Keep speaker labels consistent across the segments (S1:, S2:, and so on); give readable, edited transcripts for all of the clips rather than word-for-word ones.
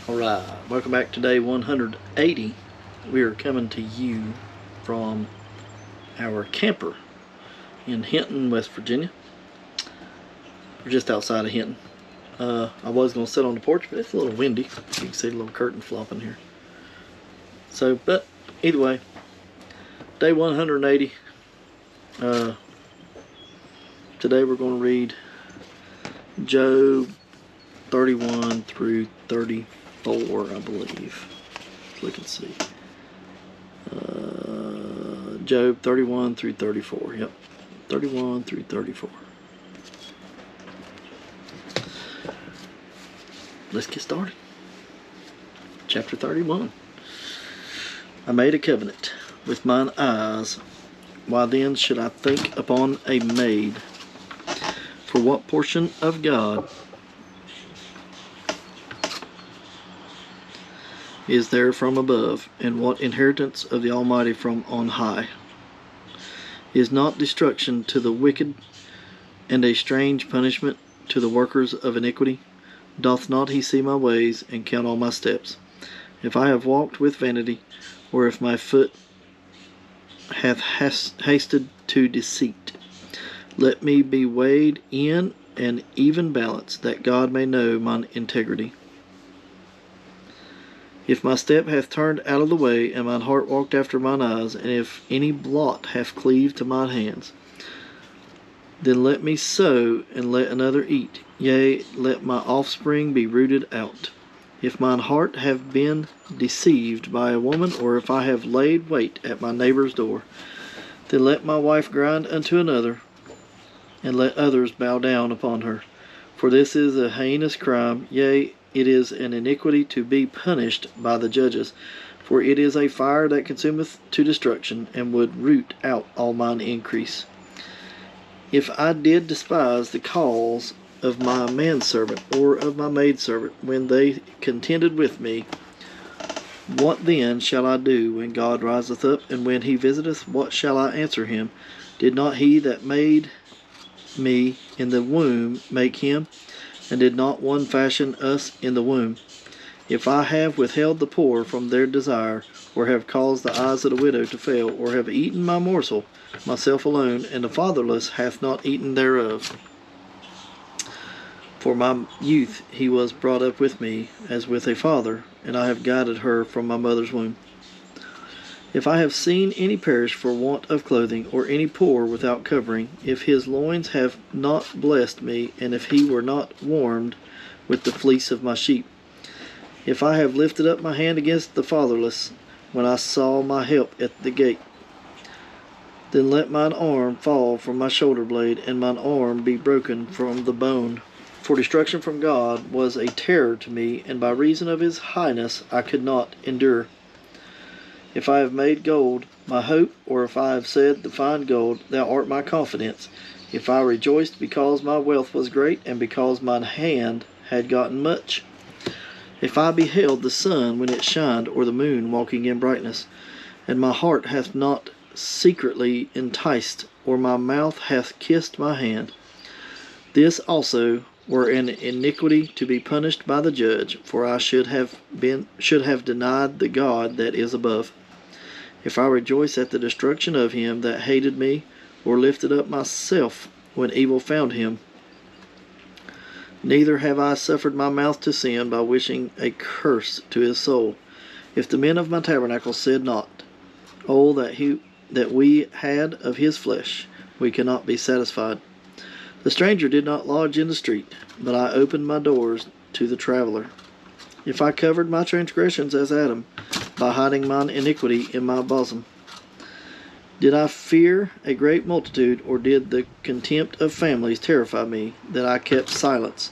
S1: Alright, welcome back to day 180. We are coming to you from our camper in Hinton, West Virginia. We're just outside of Hinton. I was going to sit on the porch, but it's a little windy. You can see the little curtain flopping here. But either way, day 180. Today we're going to read Job 31 through 34, I believe. Let's look and see. Job 31 through 34. Yep, 31 through 34. Let's get started. Chapter 31. I made a covenant with mine eyes. Why then should I think upon a maid? For what portion of God is there from above, and what inheritance of the Almighty from on high? Is not destruction to the wicked, and a strange punishment to the workers of iniquity? Doth not he see my ways, and count all my steps? If I have walked with vanity, or if my foot hath hasted to deceit, let me be weighed in an even balance, that God may know mine integrity. If my step hath turned out of the way, and mine heart walked after mine eyes, and if any blot hath cleaved to mine hands, then let me sow, and let another eat. Yea, let my offspring be rooted out. If mine heart have been deceived by a woman, or if I have laid wait at my neighbor's door, then let my wife grind unto another, and let others bow down upon her. For this is a heinous crime, yea, it is an iniquity to be punished by the judges. For it is a fire that consumeth to destruction, and would root out all mine increase. If I did despise the cause of my manservant, or of my maidservant, when they contended with me, what then shall I do when God riseth up, and when he visiteth, what shall I answer him? Did not he that made me in the womb make him? And did not one fashion us in the womb? If I have withheld the poor from their desire, or have caused the eyes of the widow to fail, or have eaten my morsel, myself alone, and the fatherless hath not eaten thereof. For my youth he was brought up with me, as with a father, and I have guided her from my mother's womb. If I have seen any perish for want of clothing, or any poor without covering, if his loins have not blessed me, and if he were not warmed with the fleece of my sheep, if I have lifted up my hand against the fatherless, when I saw my help at the gate, then let mine arm fall from my shoulder blade, and mine arm be broken from the bone. For destruction from God was a terror to me, and by reason of his highness I could not endure. If I have made gold my hope, or if I have said the fine gold, thou art my confidence, if I rejoiced because my wealth was great, and because mine hand had gotten much, if I beheld the sun when it shined, or the moon walking in brightness, and my heart hath not secretly enticed, or my mouth hath kissed my hand, this also were an iniquity to be punished by the judge, for I should have denied the God that is above. If I rejoice at the destruction of him that hated me, or lifted up myself when evil found him, neither have I suffered my mouth to sin by wishing a curse to his soul. If the men of my tabernacle said not, Oh, that we had of his flesh, we cannot be satisfied. The stranger did not lodge in the street, but I opened my doors to the traveler. If I covered my transgressions as Adam, by hiding mine iniquity in my bosom, did I fear a great multitude, or did the contempt of families terrify me, that I kept silence,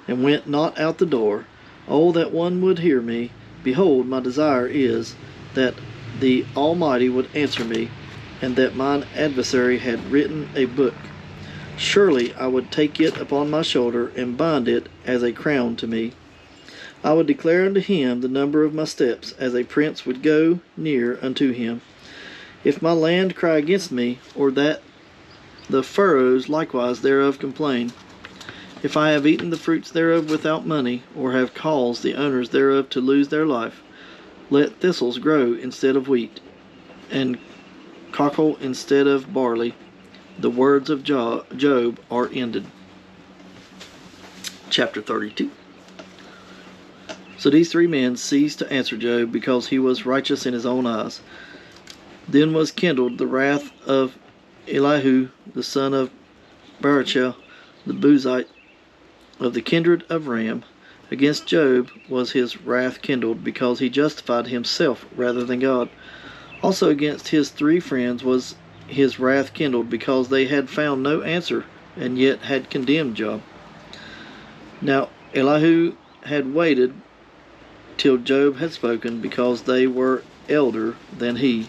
S1: and went not out the door? Oh, that one would hear me! Behold, my desire is that the Almighty would answer me, and that mine adversary had written a book. Surely I would take it upon my shoulder, and bind it as a crown to me. I would declare unto him the number of my steps, as a prince would go near unto him. If my land cry against me, or that the furrows likewise thereof complain, If I have eaten the fruits thereof without money, or have caused the owners thereof to lose their life, let thistles grow instead of wheat, and cockle instead of barley. The words of Job are ended. Chapter 32. So these three men ceased to answer Job, because he was righteous in his own eyes. Then was kindled the wrath of Elihu, the son of Barachel, the Buzite, of the kindred of Ram. Against Job was his wrath kindled, because he justified himself rather than God. Also against his three friends was his wrath kindled, because they had found no answer, and yet had condemned Job. Now Elihu had waited till Job had spoken, because they were elder than he.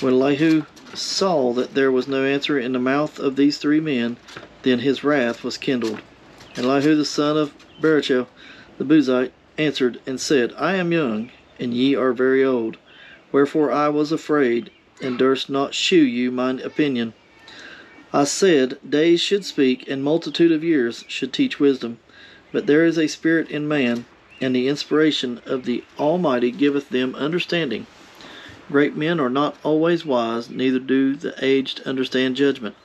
S1: When Elihu saw that there was no answer in the mouth of these three men, then his wrath was kindled. And Elihu the son of Barachel, the Buzite, answered and said, I am young, and ye are very old. Wherefore I was afraid, and durst not shew you mine opinion. I said, days should speak, and multitude of years should teach wisdom. But there is a spirit in man, and the inspiration of the Almighty giveth them understanding. Great men are not always wise, neither do the aged understand judgment.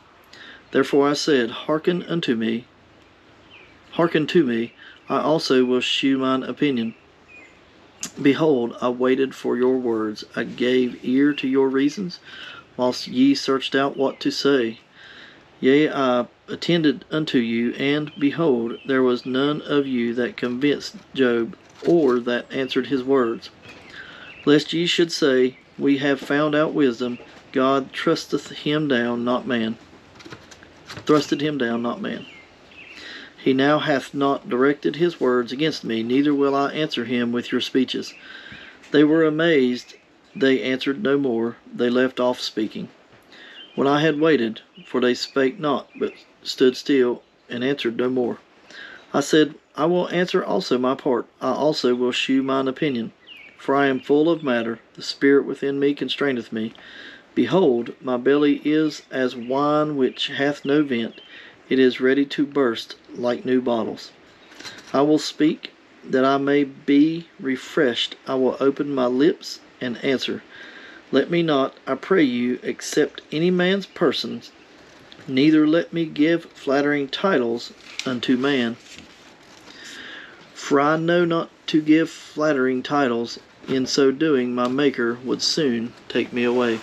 S1: Therefore I said, hearken to me, I also will shew mine opinion. Behold, I waited for your words, I gave ear to your reasons, whilst ye searched out what to say. Yea, I attended unto you, and behold, there was none of you that convinced Job, or that answered his words. Lest ye should say, we have found out wisdom, God thrusted him down, not man. He now hath not directed his words against me, neither will I answer him with your speeches. They were amazed, they answered no more, they left off speaking. When I had waited, for they spake not, but stood still, and answered no more. I said, I will answer also my part, I also will shew mine opinion. For I am full of matter, the spirit within me constraineth me. Behold, my belly is as wine which hath no vent, it is ready to burst like new bottles. I will speak, that I may be refreshed. I will open my lips and answer. Let me not, I pray you, accept any man's person, neither let me give flattering titles unto man. For I know not to give flattering titles, in so doing my Maker would soon take me away.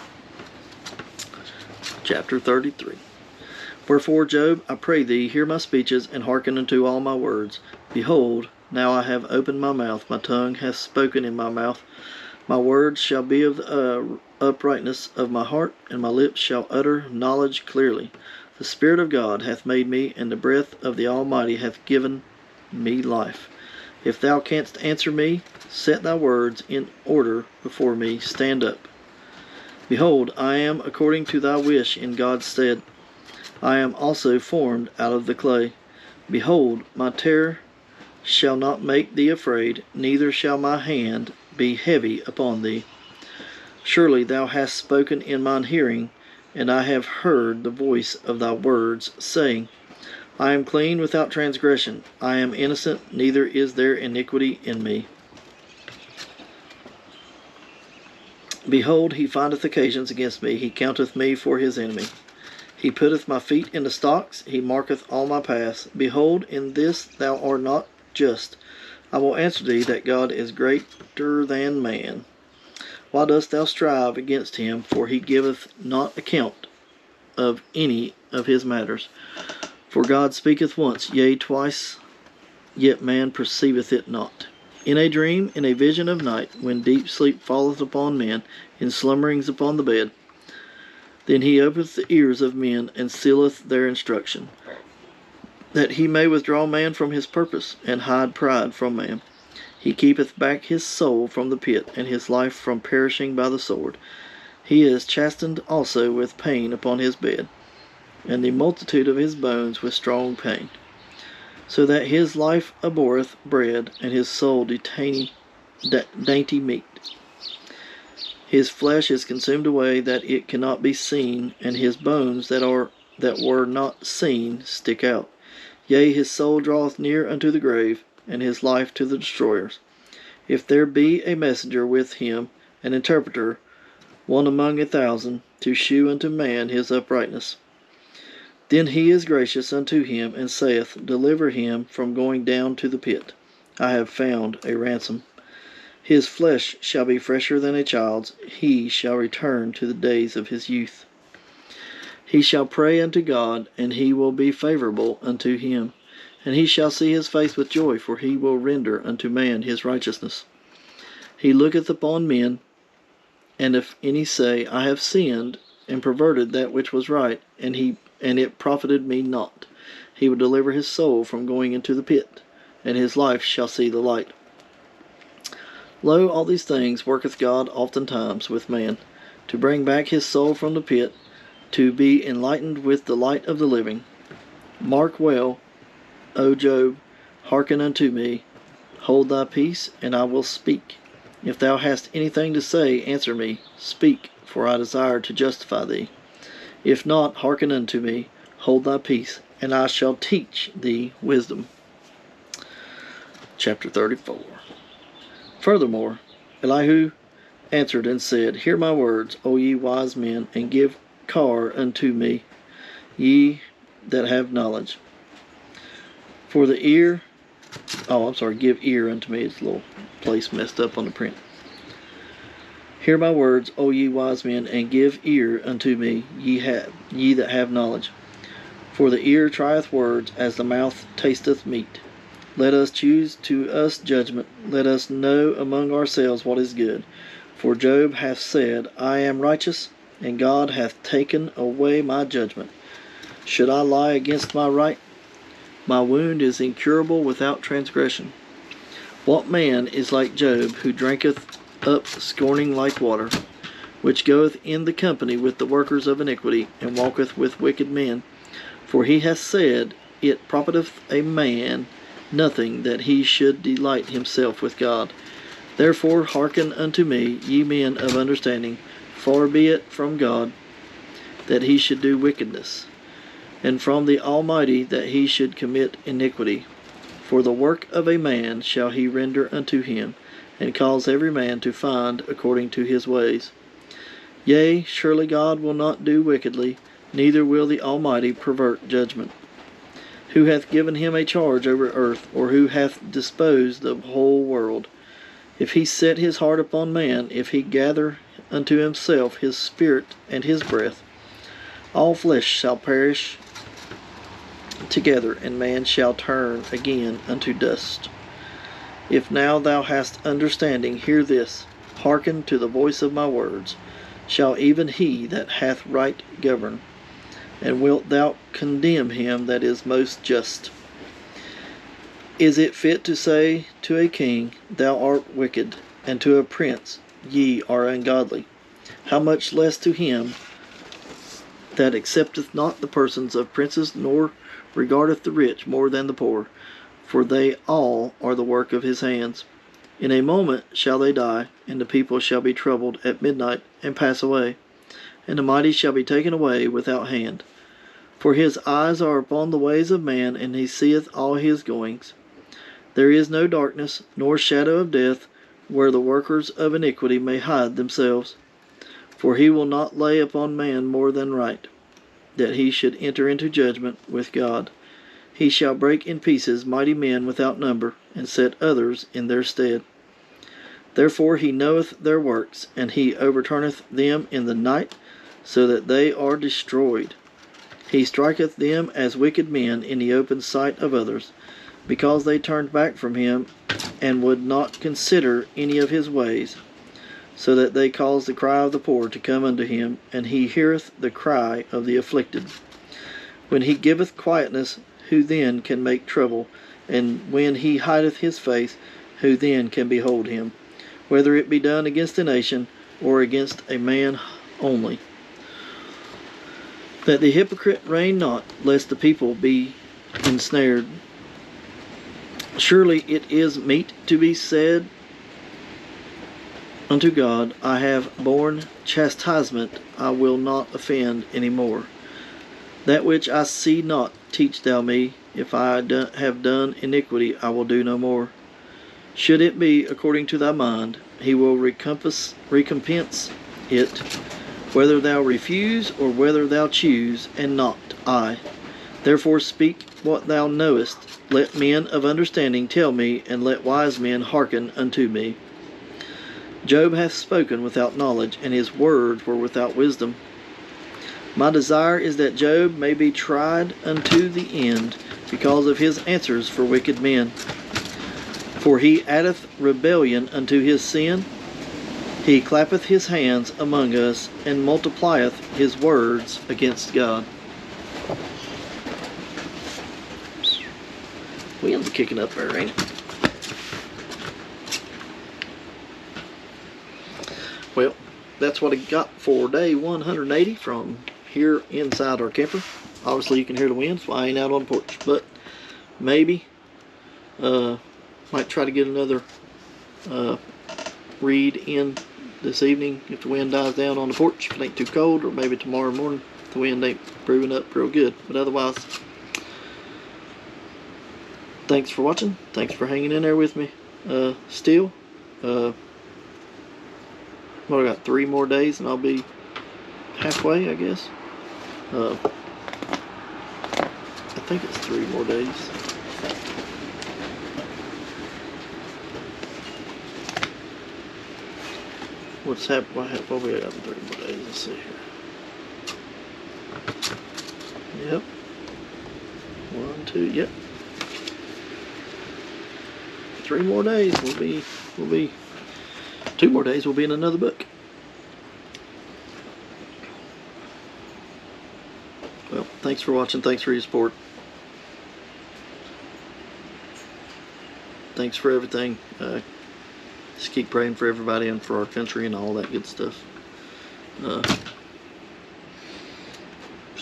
S1: Chapter 33. Wherefore, Job, I pray thee, hear my speeches, and hearken unto all my words. Behold, now I have opened my mouth, my tongue hath spoken in my mouth. My words shall be of the uprightness of my heart, and my lips shall utter knowledge clearly. The Spirit of God hath made me, and the breath of the Almighty hath given me life. If thou canst answer me, set thy words in order before me, stand up. Behold, I am according to thy wish in God's stead. I am also formed out of the clay. Behold, my terror shall not make thee afraid, neither shall my hand be heavy upon thee. Surely thou hast spoken in mine hearing, and I have heard the voice of thy words, saying, I am clean without transgression, I am innocent, neither is there iniquity in me. Behold, he findeth occasions against me, he counteth me for his enemy. He putteth my feet into stocks, he marketh all my paths. Behold, in this thou art not just. I will answer thee that God is greater than man. Why dost thou strive against him? For he giveth not account of any of his matters. For God speaketh once, yea, twice, yet man perceiveth it not. In a dream, in a vision of night, when deep sleep falleth upon men, in slumberings upon the bed, then he openeth the ears of men, and sealeth their instruction, that he may withdraw man from his purpose, and hide pride from man. He keepeth back his soul from the pit, and his life from perishing by the sword. He is chastened also with pain upon his bed, and the multitude of his bones with strong pain. So that his life abhorreth bread, and his soul dainty meat. His flesh is consumed away, that it cannot be seen, and his bones that were not seen stick out. Yea, his soul draweth near unto the grave, and his life to the destroyers. If there be a messenger with him, an interpreter, one among 1,000, to shew unto man his uprightness, then he is gracious unto him, and saith, Deliver him from going down to the pit. I have found a ransom. His flesh shall be fresher than a child's. He shall return to the days of his youth. He shall pray unto God, and he will be favorable unto him. And he shall see his face with joy, for he will render unto man his righteousness. He looketh upon men, and if any say, I have sinned, and perverted that which was right, and it profited me not, he will deliver his soul from going into the pit, and his life shall see the light. Lo, all these things worketh God oftentimes with man, to bring back his soul from the pit, to be enlightened with the light of the living. Mark well, O Job, hearken unto me, hold thy peace, and I will speak. If thou hast anything to say, answer me. Speak, for I desire to justify thee. If not, hearken unto me, hold thy peace, and I shall teach thee wisdom. Chapter 34. Furthermore, Elihu answered and said, Hear my words, O ye wise men, and give car unto me, ye that have knowledge. For the ear, give ear unto me. It's a little place messed up on the print. Hear my words, O ye wise men, and give ear unto me, ye that have knowledge. For the ear trieth words, as the mouth tasteth meat. Let us choose to us judgment. Let us know among ourselves what is good. For Job hath said, I am righteous, and God hath taken away my judgment. Should I lie against my right? My wound is incurable without transgression. What man is like Job, who drinketh up scorning like water, which goeth in the company with the workers of iniquity, and walketh with wicked men? For he hath said, It profiteth a man nothing that he should delight himself with God. Therefore hearken unto me, ye men of understanding. Far be it from God that he should do wickedness, and from the Almighty that he should commit iniquity. For the work of a man shall he render unto him, and cause every man to find according to his ways. Yea, surely God will not do wickedly, neither will the Almighty pervert judgment. Who hath given him a charge over earth, or who hath disposed the whole world? If he set his heart upon man, if he gather unto himself his spirit and his breath, all flesh shall perish together, and man shall turn again unto dust. If now thou hast understanding, hear this, hearken to the voice of my words. Shall even he that hath right govern? And wilt thou condemn him that is most just? Is it fit to say to a king, Thou art wicked, and to a prince, Ye are ungodly? How much less to him that accepteth not the persons of princes, nor regardeth the rich more than the poor, for they all are the work of his hands. In a moment shall they die, and the people shall be troubled at midnight, and pass away, and the mighty shall be taken away without hand. For his eyes are upon the ways of man, and he seeth all his goings. There is no darkness, nor shadow of death, where the workers of iniquity may hide themselves. For he will not lay upon man more than right, that he should enter into judgment with God. He shall break in pieces mighty men without number, and set others in their stead. Therefore he knoweth their works, and he overturneth them in the night, so that they are destroyed. He striketh them as wicked men in the open sight of others, because they turned back from him, and would not consider any of his ways, so that they cause the cry of the poor to come unto him, and he heareth the cry of the afflicted. When he giveth quietness, who then can make trouble? And when he hideth his face, who then can behold him? Whether it be done against a nation, or against a man only. That the hypocrite reign not, lest the people be ensnared. Surely it is meet to be said unto God, I have borne chastisement, I will not offend any more. That which I see not, teach thou me. If I have done iniquity, I will do no more. Should it be according to thy mind, he will recompense it, whether thou refuse or whether thou choose, and not I. Therefore speak what thou knowest. Let men of understanding tell me, and let wise men hearken unto me. Job hath spoken without knowledge, and his words were without wisdom. My desire is that Job may be tried unto the end, because of his answers for wicked men. For he addeth rebellion unto his sin. He clappeth his hands among us, and multiplieth his words against God. Wind's kicking up there, ain't it? Well, that's what I got for day 180 from here inside our camper. Obviously you can hear the wind, so I ain't out on the porch. But maybe might try to get another read in this evening if the wind dies down on the porch, if it ain't too cold, or maybe tomorrow morning if the wind ain't proving up real good. But otherwise, thanks for watching. Thanks for hanging in there with me. Still, I got 3 more days and I'll be halfway, I guess. I think it's 3 more days. What's happened? What we got in 3 more days? Let's see here. Yep. 1, 2. Yep. 3 more days. We'll be 2 more days. We'll be in another book. Well, thanks for watching. Thanks for your support. Thanks for everything. Just keep praying for everybody and for our country and all that good stuff. There's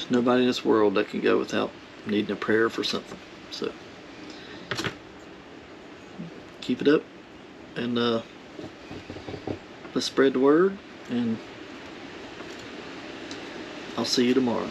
S1: nobody in this world that can go without needing a prayer for something. So keep it up, and let's spread the word, and I'll see you tomorrow.